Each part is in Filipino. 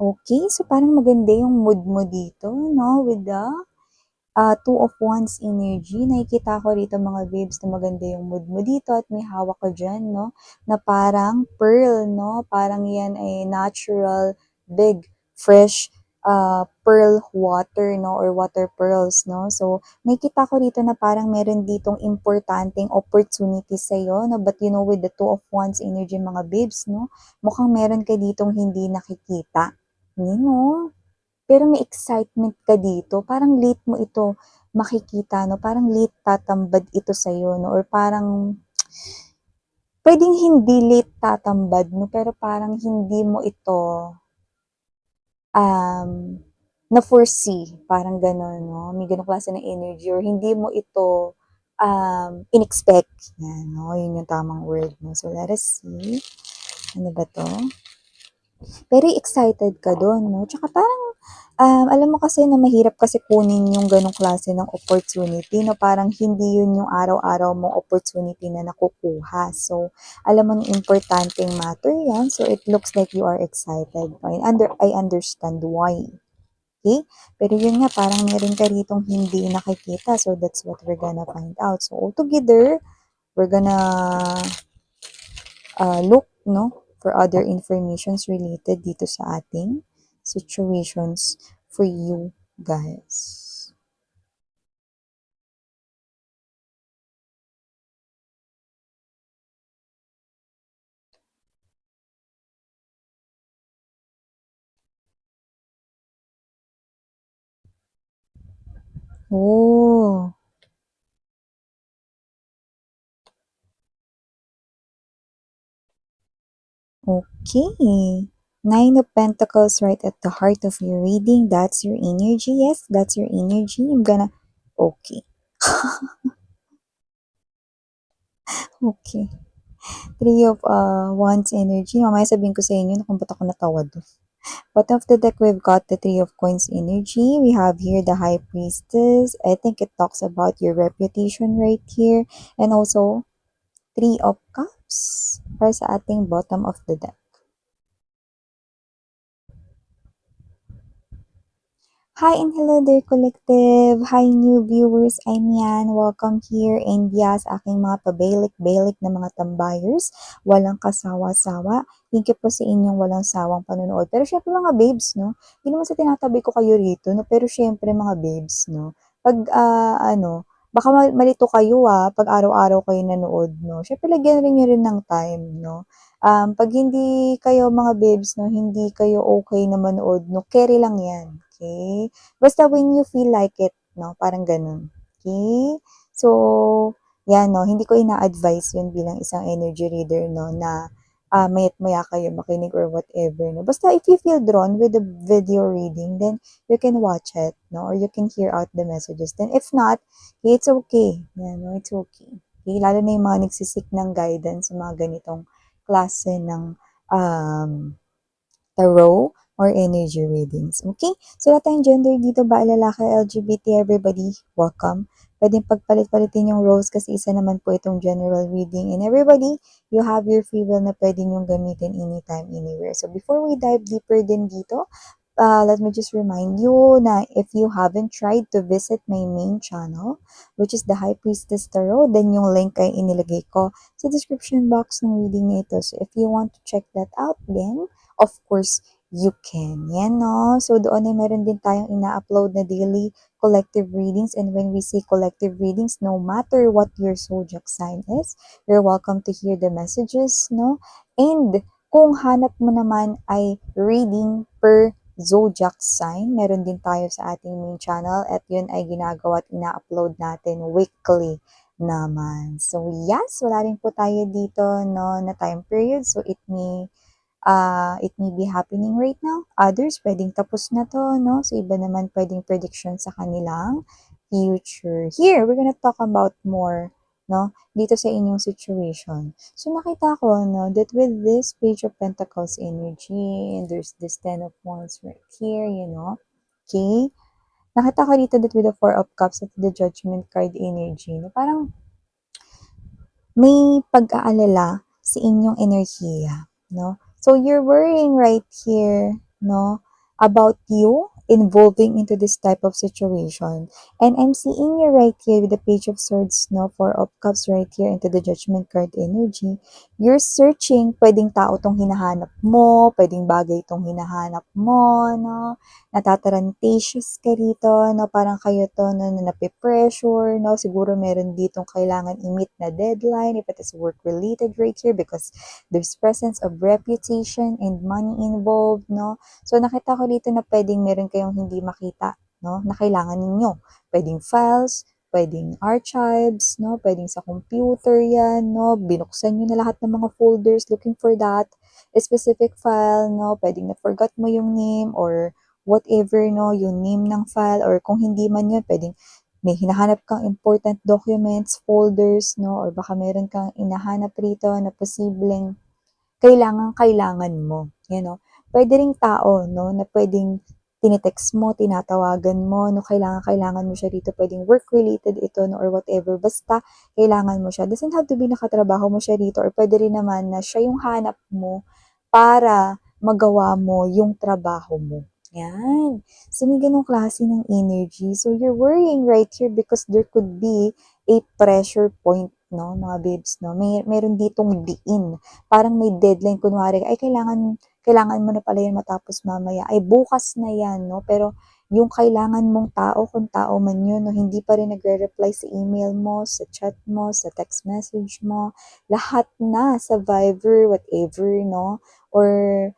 Okay, so parang maganda yung mood mo dito, 'no, with the Two of Wands energy. Nakikita ko rito mga babes na maganda yung mood mo dito at may hawak ka dyan, no? Na parang pearl, no? Parang yan ay natural, big, fresh pearl water, no? Or water pearls, no? So, nakikita ko rito na parang meron ditong importanteng opportunity sa'yo, no? But you know, with the Two of Wands energy, mga babes, no? Mukhang meron ka ditong hindi nakikita. Yun, no? Pero may excitement ka dito, parang late mo ito makikita 'no, parang late tatambad ito sa'yo 'no, or parang puwedeng hindi late tatambad 'no, pero parang hindi mo ito, um, na-foresee, parang gano'n 'no, may gano'ng klase ng energy or hindi mo ito, inexpect, 'yan 'no, 'yun yung tamang word 'no. So let us see, ano ba 'to? Very excited ka do'n 'no, tsaka parang, alam mo kasi na mahirap kasi kunin yung gano'ng klase ng opportunity 'no, parang hindi yun yung araw-araw mong opportunity na nakukuha. So, alam mo na importanteng matter yan, so it looks like you are excited. I understand why, okay. Pero yun nga, parang meron ka ritong hindi nakikita, so that's what we're gonna find out. So, altogether, we're gonna look no for other informations related dito sa ating situations for you guys. Oh, okay. Nine of Pentacles right at the heart of your reading. That's your energy. Yes, that's your energy. I'm gonna... Okay. Okay. Three of Wands energy. Mamaya sabihin ko sa inyo na kung ba't ako natawa doon. Bottom of the deck, we've got the Three of Coins energy. We have here the High Priestess. I think it talks about your reputation right here. And also, Three of Cups para sa ating bottom of the deck. Hi and hello there, collective. Hi, new viewers. I'm Yan. Welcome here. And yes, aking mga pabalik-balik na mga tambayers. Walang kasawa-sawa. Thank you po sa inyong walang sawang panonood. Pero syempre mga babes, no? Hindi naman sa tinatabi ko kayo rito, no? Pero syempre mga babes, no? Pag, baka malito kayo pag araw-araw kayo nanood, no? Syempre lagyan rin nyo rin ng time, no? Pag hindi kayo mga babes, no, hindi kayo okay na manood, no, carry lang yan. Okay? Basta when you feel like it, no, parang ganun. Okay? So, yan, no, hindi ko ina-advise yun bilang isang energy reader, no, na mayat maya kayo makinig or whatever, no. Basta if you feel drawn with the video reading, then you can watch it, no, or you can hear out the messages. Then if not, it's okay. Yan, no, it's okay. Okay? Lalo na yung mga nagsisik ng guidance sa mga ganitong klase ng um, tarot or energy readings. Okay? So, lahat tayong gender dito ba, lalaki, LGBT, everybody, welcome. Pwedeng pagpalit-palitin yung roles kasi isa naman po itong general reading. And everybody, you have your free will na pwede nyong gamitin anytime, anywhere. So, before we dive deeper din dito, let me just remind you na if you haven't tried to visit my main channel, which is the High Priestess Tarot, then yung link ay inilagay ko sa description box ng reading na ito. So if you want to check that out, then of course, you can. Yan, no? So doon ay meron din tayong ina-upload na daily collective readings. And when we say collective readings, no matter what your zodiac sign is, you're welcome to hear the messages, no? And kung hanap mo naman ay reading per zodiac sign. Meron din tayo sa ating main channel at yun ay ginagawa at ina-upload natin weekly naman. So yes, wala rin po tayo dito no na time period. So it may be happening right now. Others, pwedeng tapos na to, no? So, iba naman pwedeng prediction sa kanilang future. Here, we're gonna talk about more, no? Dito sa inyong situation. So, nakita ko, no, that with this Page of Pentacles energy, and there's this Ten of Wands right here, you know? Okay? Nakita ko dito that with the Four of Cups at the Judgment card energy, no? Parang may pag-aalala sa inyong enerhiya, no? So, you're worrying right here, no? about you involving into this type of situation. And I'm seeing you right here with the Page of Swords, no, Four of Cups right here into the Judgment card energy. You're searching, pwedeng tao tong hinahanap mo, pwedeng bagay tong hinahanap mo, no, natatarantatious ka rito, no, parang kayo to, no, na nape-pressure, no, siguro meron ditong kailangan i-meet na deadline, if it is work-related right here, because there's presence of reputation and money involved, no. So, nakita ko dito na pwedeng meron kayong hindi makita, no, na kailangan ninyo. Pwedeng files, pwedeng archives, no, pwedeng sa computer yan, no, binuksan nyo na lahat ng mga folders looking for that specific file, no, pwedeng na-forgot mo yung name or whatever, no, yung name ng file, or kung hindi man yun, pwedeng may hinahanap kang important documents, folders, no, or baka meron kang inahanap rito na posibleng kailangan mo, you know. Pwede ring tao, no, na pwedeng tinitext mo, tinatawagan mo, no, kailangan mo siya dito, pwedeng work-related ito, no, or whatever, basta kailangan mo siya. Doesn't have to be nakatrabaho mo siya dito, or pwede rin naman na siya yung hanap mo para magawa mo yung trabaho mo. Yan. So, may ganong klase ng energy. So, you're worrying right here because there could be a pressure point, no, mga babes, no. Meron ditong diin. Parang may deadline, kunwari, ay kailangan mo na pala yan matapos mamaya. Ay, bukas na yan, no. Pero, yung kailangan mong tao, kung tao man yun, no, hindi pa rin nagre-reply sa email mo, sa chat mo, sa text message mo, lahat na sa Viber, whatever, no, or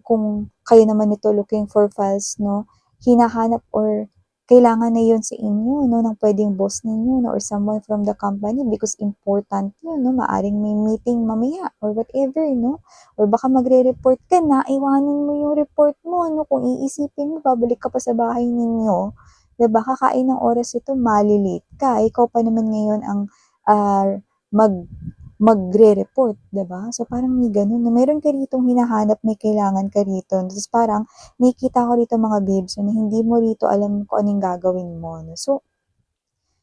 kung kayo naman ito looking for files, no, hinahanap or kailangan na yun sa inyo, no, ng pwedeng boss ninyo, no, or someone from the company because important yun, no, maaring may meeting mamaya or whatever, no, or baka magre-report ka na, iwanan mo yung report mo, no, kung iisipin mo, babalik ka pa sa bahay ninyo, diba, kakain ng oras ito, malilate ka, ikaw pa naman ngayon ang uh, mag magre-report, 'di ba? So parang may ganun, na meron ka ritong hinahanap, may kailangan ka rito. Tapos parang nakikita ko rito mga babes na hindi mo rito alam kung anong gagawin mo. No? So,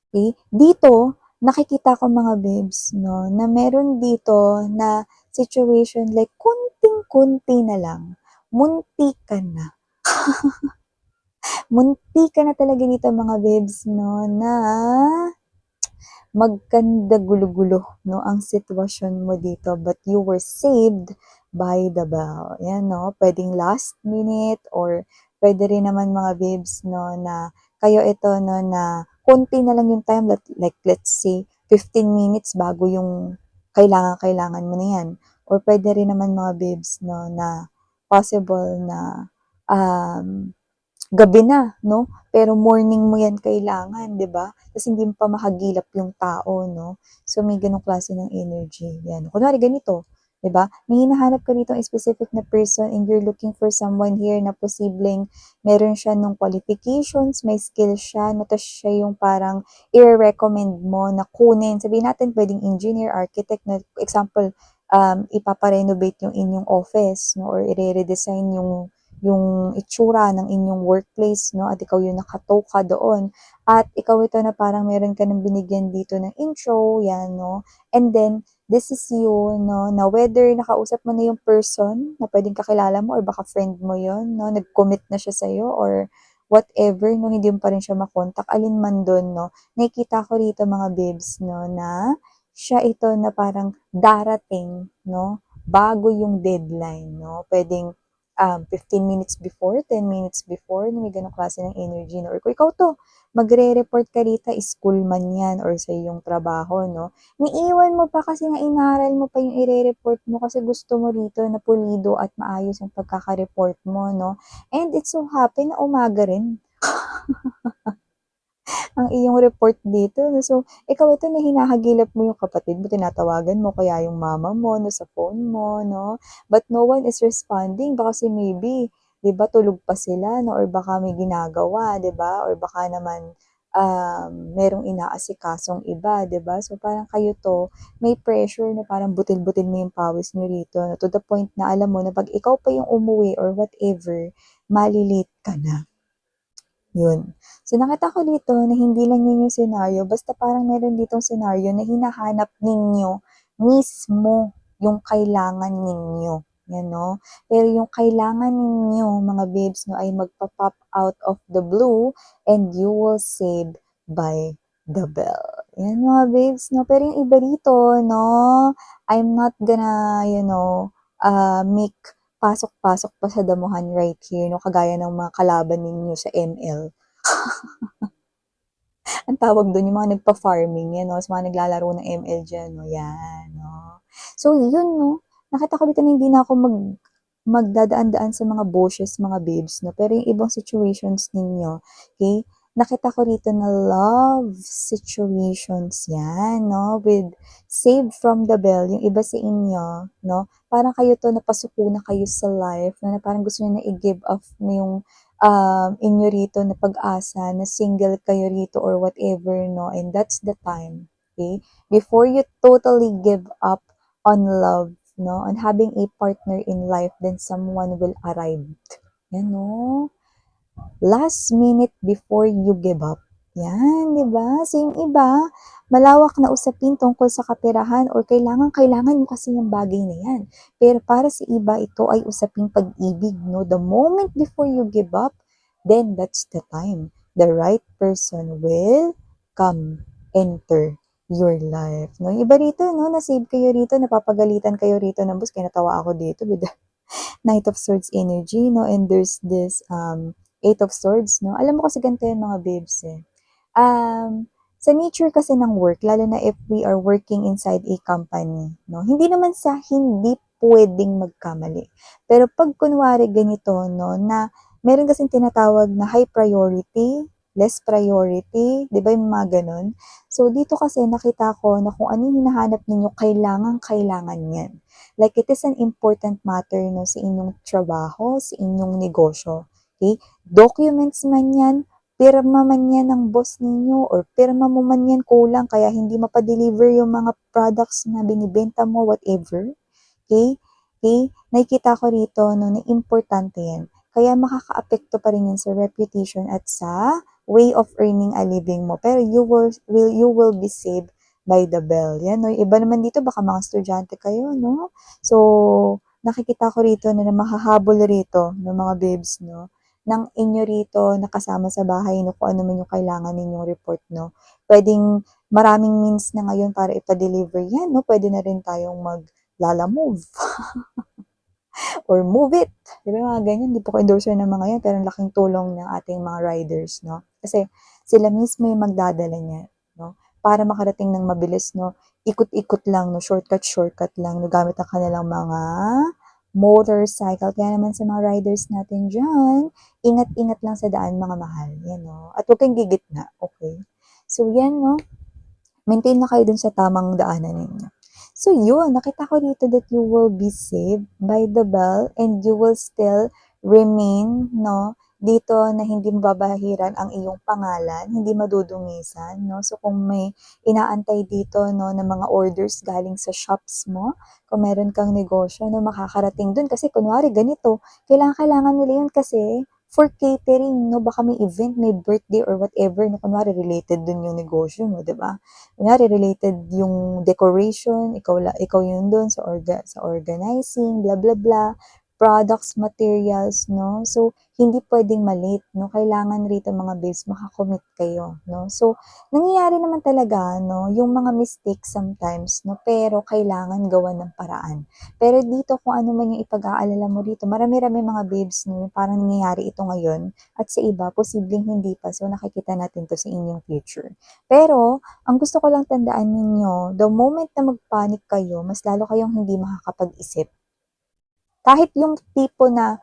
okay, dito nakikita ko mga babes, no, na meron dito na situation like kunting-kunti na lang, munti ka na. Munti ka na talaga dito mga babes, no, na magkanda gulo-gulo, no, ang sitwasyon mo dito, but you were saved by the bell. Yan, no, pwedeng last minute or pwede rin naman mga babes, no, na kayo ito, no, na konti na lang yung time, like let's say 15 minutes bago yung kailangan mo na yan. Or pwede rin naman mga babes, no, na possible na um, gabi na, no? Pero morning mo yan kailangan, di ba? Tapos hindi mo pa mahagilap yung tao, no? So, may ganong klase ng energy. Yan. Kunwari, ganito, di ba? May hinahanap ka dito specific na person and you're looking for someone here na posibleng meron siya nung qualifications, may skills siya, no? Tapos siya yung parang i-recommend mo na kunin. Sabihin natin, pwedeng engineer, architect, na example, ipaparenovate yung inyong office, no? Or i-redesign yung itsura ng inyong workplace, no? At ikaw yung nakatoka doon. At ikaw ito na parang meron ka ng binigyan dito ng intro, yan, no? And then, this is you, no? Na whether nakausap mo na yung person na pwedeng kakilala mo or baka friend mo yon, no? Nag-commit na siya sa'yo or whatever, no? Hindi mo pa rin siya makontak. Alin man doon, no? Nakikita ko rito mga babes, no? Na siya ito na parang darating, no? Bago yung deadline, no? Pwedeng 15 minutes before, 10 minutes before, na may ganong klase ng energy, no? Or kung ikaw to, magre-report ka rito, school man yan, or sa iyong trabaho, no? Niiwan mo pa kasi nga inaral mo pa yung i-report mo kasi gusto mo rito na pulido at maayos yung pagkaka-report mo, no? And it's so happy na umaga rin ang iyong report dito, no? So, ikaw ito na hinahagilap mo yung kapatid mo, tinatawagan mo, kaya yung mama mo, no, sa phone mo, no? But no one is responding, baka kasi maybe, 'di ba, tulog pa sila, no? Or baka may ginagawa, 'di ba? Or baka naman merong inaasikasong iba, 'di ba? So parang kayo to, may pressure na parang butil-butil mo yung pawis niyo rito, no? To the point na alam mo na pag ikaw pa yung umuwi or whatever, malilate ka na. Yun. So, nakita ko dito na hindi lang yun yung senaryo, basta parang meron ditong senaryo na hinahanap ninyo mismo yung kailangan ninyo. yan, no? Pero yung kailangan ninyo, mga babes, no, ay magpa-pop out of the blue and you will save by the bell. Yan, mga babes, no? Pero yung iba rito, no, I'm not gonna, make pasok-pasok pa sa damuhan right here, no, kagaya ng mga kalaban ninyo sa ML. Ang tawag dun, yung mga nagpa-farming, yan, no? Sa mga naglalaro ng ML dyan, no? Yan, no? So, yun, no? Nakita ko dito na hindi na ako magdadaan-daan sa mga bushes, mga babes, no? Pero yung ibang situations ninyo, okay? Nakita ko rito na love situations yan, no? With save from the bell, yung iba sa inyo, no? Parang kayo to, napasuko na kayo sa life, no? Na parang gusto nyo na i-give off na yung inyo rito na pag-asa na single kayo rito or whatever, no? And that's the time, okay? Before you totally give up on love, no? On having a partner in life, then someone will arrive. Yan, no? Last minute before you give up. Yan, di ba? So, yung iba, malawak na usapin tungkol sa kaperahan or kailangan mo kasi yung bagay na yan. Pero para sa iba, ito ay usaping pag-ibig, no? The moment before you give up, then that's the time. The right person will come, enter your life. No? Yung iba rito, no? Na-save kayo rito, napapagalitan kayo rito ng boss. Kaya natawa ako dito with the Knight of Swords energy, no? And there's this Eight of Swords, no? Alam mo kasi ganito yung mga babes, eh. Sa nature kasi ng work, lalo na if we are working inside a company, no? Hindi naman sa hindi pwedeng magkamali. Pero pag kunwari ganito, no, na meron kasing tinatawag na high priority, less priority, di ba yung mga ganun? So, dito kasi nakita ko na kung ano yung hinahanap ninyo, kailangan yan. Like, it is an important matter, no, sa inyong trabaho, sa inyong negosyo. Okay? Documents man yan, pirma man yan ng boss ninyo, or pirma mo man yan kulang, kaya hindi mapadeliver yung mga products na binibenta mo, whatever. Okay? Okay? Nakikita ko rito, no, na importante yan. Kaya makaka-apekto pa rin yan sa reputation at sa way of earning a living mo. Pero you will be saved by the bell. Yan, no? Iba naman dito, baka mga estudyante kayo, no? So, nakikita ko rito na mahahabol rito ng mga babes, no? Ng inyo rito nakasama sa bahay, no? Kung ano man yung kailangan ninyong report, no? Pwedeng maraming means na ngayon para ipa-deliver yan, no? Pwede na rin tayong Lala Move or Move It. Di ba mga ganyan? Hindi po ko endorser ng mga yan, pero ang laking tulong ng ating mga riders, no? Kasi sila mismo yung magdadala niya, no? Para makarating ng mabilis, no? Ikot-ikot lang, no? Shortcut lang, no? Gamit ang kanilang mga motorcycle. Kaya naman sa mga riders natin dyan, ingat-ingat lang sa daan, mga mahal. Yan, no? At huwag kayong gigitna, okay? So, yan, no? Maintain na kayo dun sa tamang daanan ninyo. So, yun, nakita ko dito that you will be saved by the bell and you will still remain, no, dito na hindi mababahiran ang iyong pangalan, hindi madudungisan, no. So, kung may inaantay dito, no, na mga orders galing sa shops mo, kung meron kang negosyo, no, makakarating dun. Kasi, kunwari, ganito, kailangan nila yun kasi for catering, no, baka may event, may birthday or whatever, no, kunwari related dun yung negosyo mo, di ba? Kunyari, related yung decoration, ikaw yun doon sa organizing, blah, blah, blah, products, materials, no? So, hindi pwedeng malate, no? Kailangan rito mga babes, makakommit kayo, no? So, nangyayari naman talaga, no? Yung mga mistakes sometimes, no? Pero kailangan gawan ng paraan. Pero dito, kung ano man yung ipag-aalala mo dito, marami-rami mga babes, no? Parang nangyayari ito ngayon, at sa iba, posibleng hindi pa. So, nakikita natin to sa inyong future. Pero, ang gusto ko lang tandaan ninyo, the moment na magpanik kayo, mas lalo kayong hindi makakapag-isip. Kahit yung tipo na,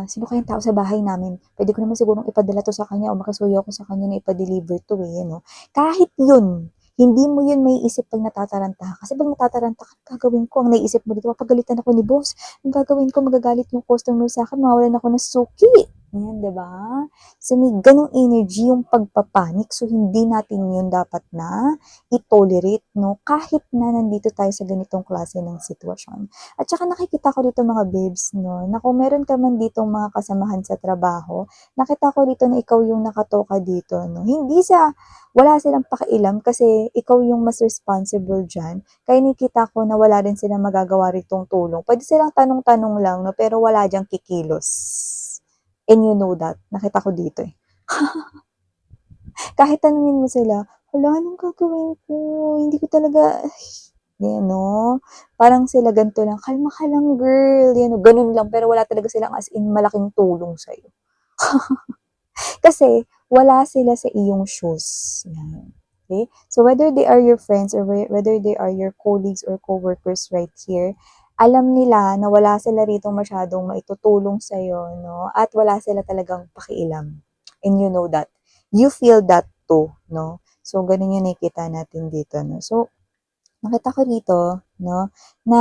sino kayang tao sa bahay namin, pwede ko naman sigurong ipadala to sa kanya o makisuyo ako sa kanya na ipa-deliver to no? Kahit yun, hindi mo yun may isip pag natataranta ka. Kasi pag natataranta ka, gagawin ko, ang naisip mo dito, papagalitan ako ni boss. Ang gagawin ko, magagalit yung customer sa akin, mawalan ako ng suki. Ayan, 'di ba? So, may gano'ng energy yung pagpapanik. So, hindi natin yun dapat na i-tolerate, 'no? Kahit na nandito tayo sa ganitong klase ng sitwasyon. At saka nakikita ko dito mga babes, 'no, na kung meron ka man ditong mga kasamahan sa trabaho, nakita ko dito na ikaw yung nakatoka dito, 'no? Hindi sa wala silang pakialam kasi ikaw yung mas responsible diyan. Kaya nakita ko na wala rin silang magagawa ritong tulong. Puwede silang tanong-tanong lang, 'no, pero wala diyang kikilos. And you know that, nakita ko dito eh. Kahit tanungin mo sila, "Hala, anong gagawin ko? Hindi ko talaga" yan 'no. Parang sila ganito lang, "Kalma ka lang girl." Yan o, ganun lang pero wala talaga silang as in malaking tulong sa'yo. Kasi wala sila sa iyong shoes, yan. Okay? So whether they are your friends or whether they are your colleagues or coworkers right here, alam nila na wala sila rito masyadong maitutulong sa'yo 'no, at wala sila talagang pakialam. And you know that. You feel that too 'no. So ganun yung nakikita natin dito 'no. So nakita ko dito 'no, na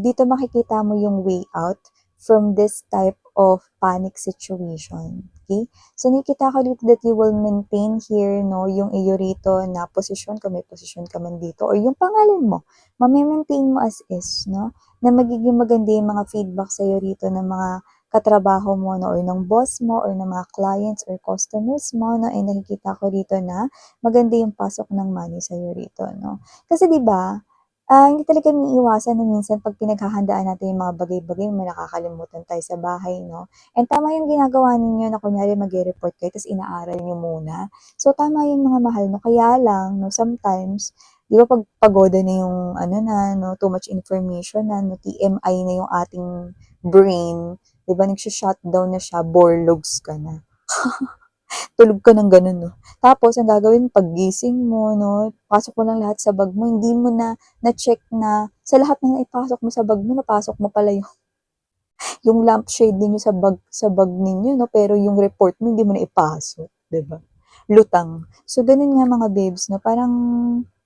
dito makikita mo yung way out from this type of panic situation, okay? So nakikita ko dito that you will maintain here 'no, yung iyo rito na posisyon kung may posisyon ka man dito or yung pangalan mo, mame-maintain mo as is 'no, na magiging maganda yung mga feedback sa'yo rito ng mga katrabaho mo 'no, or ng boss mo or ng mga clients or customers mo 'no, and nakikita ko dito na maganda yung pasok ng money sa'yo rito 'no. Kasi 'di ba, hindi talaga maiiwasan na minsan 'pag pinaghahandaan natin yung mga bagay-bagay may nakakalimutan tayo sa bahay 'no. And tama yung ginagawa ninyo na kunyari magre-report kayo ta's inaaral niyo muna. So tama yun mga mahal 'no, kaya lang 'no sometimes 'di ba 'pag pagoda na yung ano na 'no, too much information na 'no, TMI na yung ating brain, 'di ba nagsho-shutdown na siya, borlogs ka na. Tulog ka ng gano'n 'no. Tapos ang gagawin paggising mo 'no, pasok mo lang lahat sa bag mo, hindi mo na na-check na sa lahat ng naipasok mo sa bag mo, napasok mo pala yung lampshade ninyo sa bag ninyo 'no, pero yung report mo hindi mo naipasok, 'di ba? Lutang. So gano'n nga mga babes 'no, parang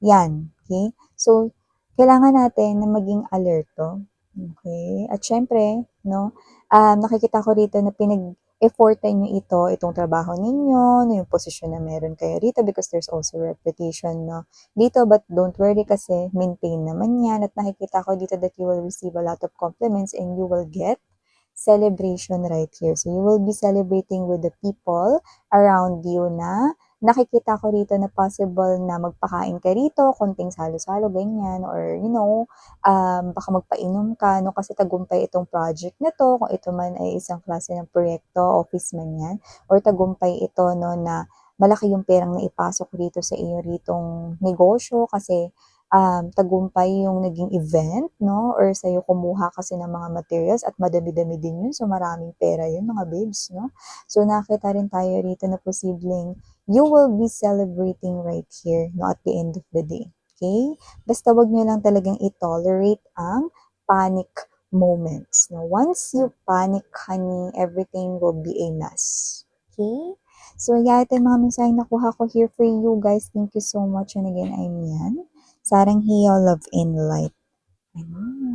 'yan, okey? So kailangan natin na maging alerto, okey? At siyempre 'no, nakikita ko rito na pinag-effortan niyo itong trabaho ninyo, 'no, yung posisyon na meron kayo rito because there's also repetition 'no, dito. But don't worry kasi maintain naman 'yan at nakikita ko dito that you will receive a lot of compliments and you will get celebration right here. So you will be celebrating with the people around you na nakikita ko rito na possible na magpakain ka rito, konting salo-salo, ganyan, or baka magpainom ka, no, kasi tagumpay itong project na to, kung ito man ay isang klase ng proyekto, office man yan, or tagumpay ito, no, na malaki yung perang na ipasok rito sa iyo ritong negosyo kasi tagumpay yung naging event 'no, or sa'yo kumuha kasi ng mga materials at madami-dami din yun, so maraming pera yun mga babes 'no. So nakita rin tayo rito na posibleng you will be celebrating right here 'no, at the end of the day, okay? Basta 'wag niyo lang talagang i-tolerate ang panic moments 'no. Once you panic honey, everything will be a mess, okay? So yeah, ito yung mga mensaheng nakuha ko here for you guys. Thank you so much and again, I'm Yan. Sarang Hiyaw, Love and Light. Ayun.